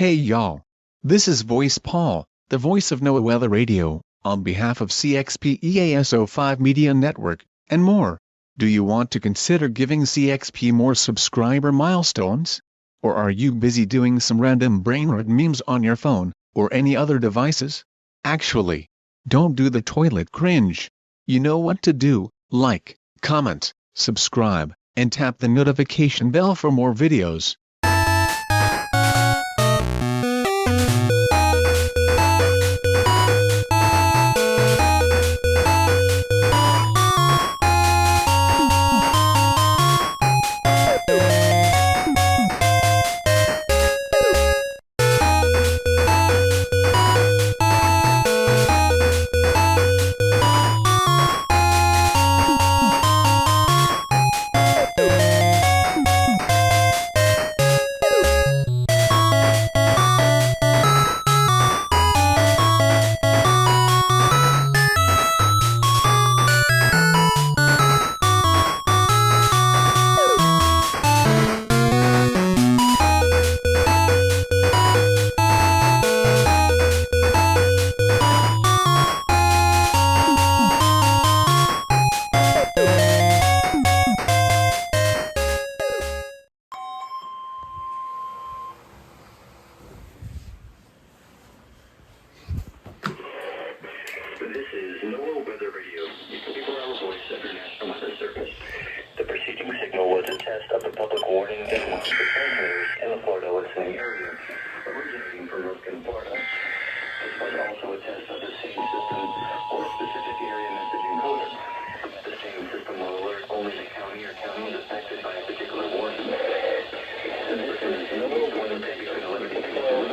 Hey y'all. This is Voice Paul, the voice of NOAA Weather Radio, on behalf of CXP EAS 05 Media Network, and more. Do you want to consider giving CXP more subscriber milestones? Or are you busy doing some random brainrot memes on your phone, or any other devices? Actually, don't do the toilet cringe. You know what to do: like, comment, subscribe, and tap the notification bell for more videos. This is NOAA Weather Radio, 24-hour voice of your National Weather Service. The preceding signal was a test of the public warning that launched the transmitters in the Florida listening area, originating from Ruskin, Florida. This was also a test of the same system or specific area message encoder. The same system will alert only the county or counties affected by a particular warning. The system is NOAA Wednesday between 11 and 2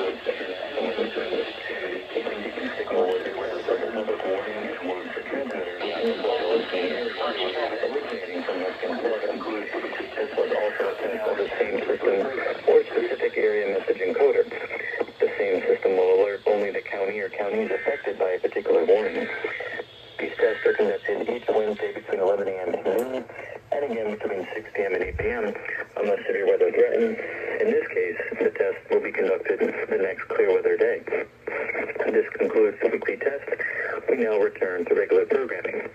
and between 6 and 8 p.m. Signal was aware of the public warning and was the transmitters in the Florida listening area originating from Ruskin, Florida. This was also a test of the same system or specific area message encoder. The same system will alert only the county or counties affected by a particular warning. These tests are conducted each Wednesday between 11 a.m. and noon, and again between 6 p.m. and 8 p.m. unless severe weather threatens. In this case, the test will be conducted the next clear weather day. This concludes the weekly test. We now return to regular programming.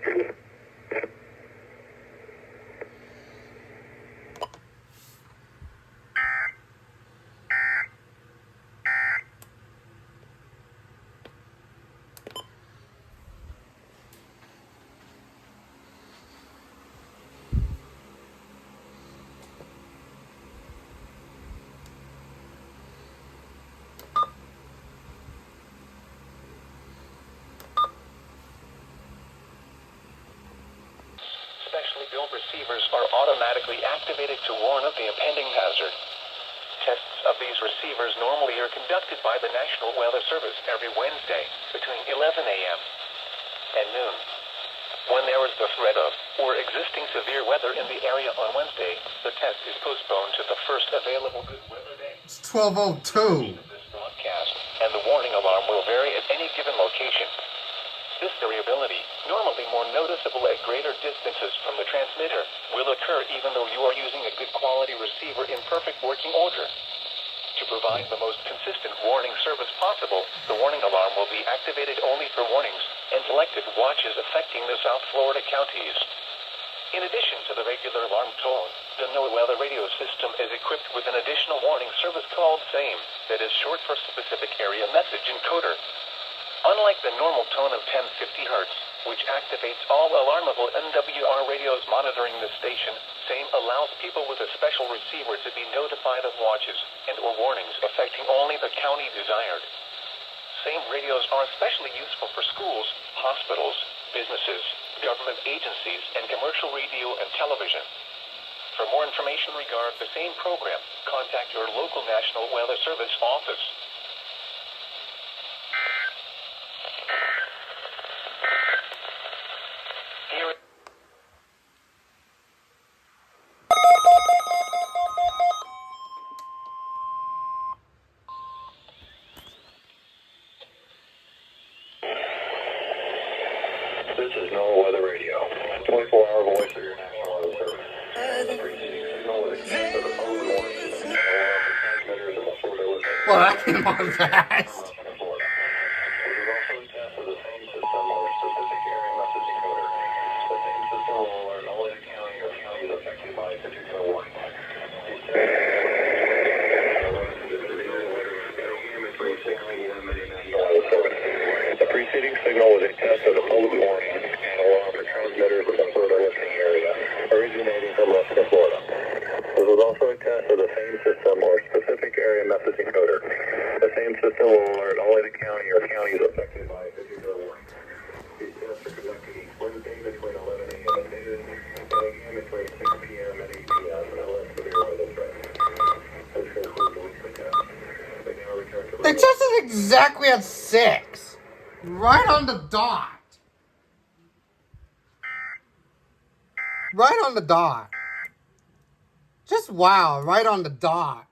Specially built receivers are automatically activated to warn of the impending hazard. Tests of these receivers normally are conducted by the National Weather Service every Wednesday between 11 a.m. and noon. When there is the threat of or existing severe weather in the area on Wednesday, the test is postponed to the first available good weather day. It's 12:02. This broadcast and the warning alarm will vary at any given location. This variability, normally more noticeable at greater distances from the transmitter, will occur even though you are using a good quality receiver in perfect working order. To provide the most consistent warning service possible, the warning alarm will be activated only for warnings and selected watches affecting the South Florida counties. In addition to the regular alarm tone, the NOAA Weather Radio system is equipped with an additional warning service called SAME, that is short for Specific Area Message Encoder. Unlike the normal tone of 1050 Hz, which activates all alarmable NWR radios monitoring the station, SAME allows people with a special receiver to be notified of watches and or warnings affecting only the county desired. SAME radios are especially useful for schools, hospitals, businesses, government agencies, and commercial radio and television. For more information regarding the SAME program, contact your local National Weather Service office. This is NOAA Weather Radio, 24-hour voice of your National Weather Service. The preceding signal was a test of the public warning and the transmitters in the Florida listening Well, that came on fast. This is also a test of the same system or specific area message encoder. The same system will alert only the county or counties affected by a particular warning. The preceding signal was a test of the public warning and alarm for transmitters in the Florida listening area, originating from Western Florida. This was also a test of the same system or specific area message encoder. The same system will alert only the county or counties affected by a particular warning. These tests are conducted each Wednesday between 11 a.m. and noon, and again between 6 p.m. and 8 p.m. unless severe weather threats. This concludes the weekly test. We now return to They tested exactly at 6. Right on the dot. Right on the dot. Just wow, right on the dot.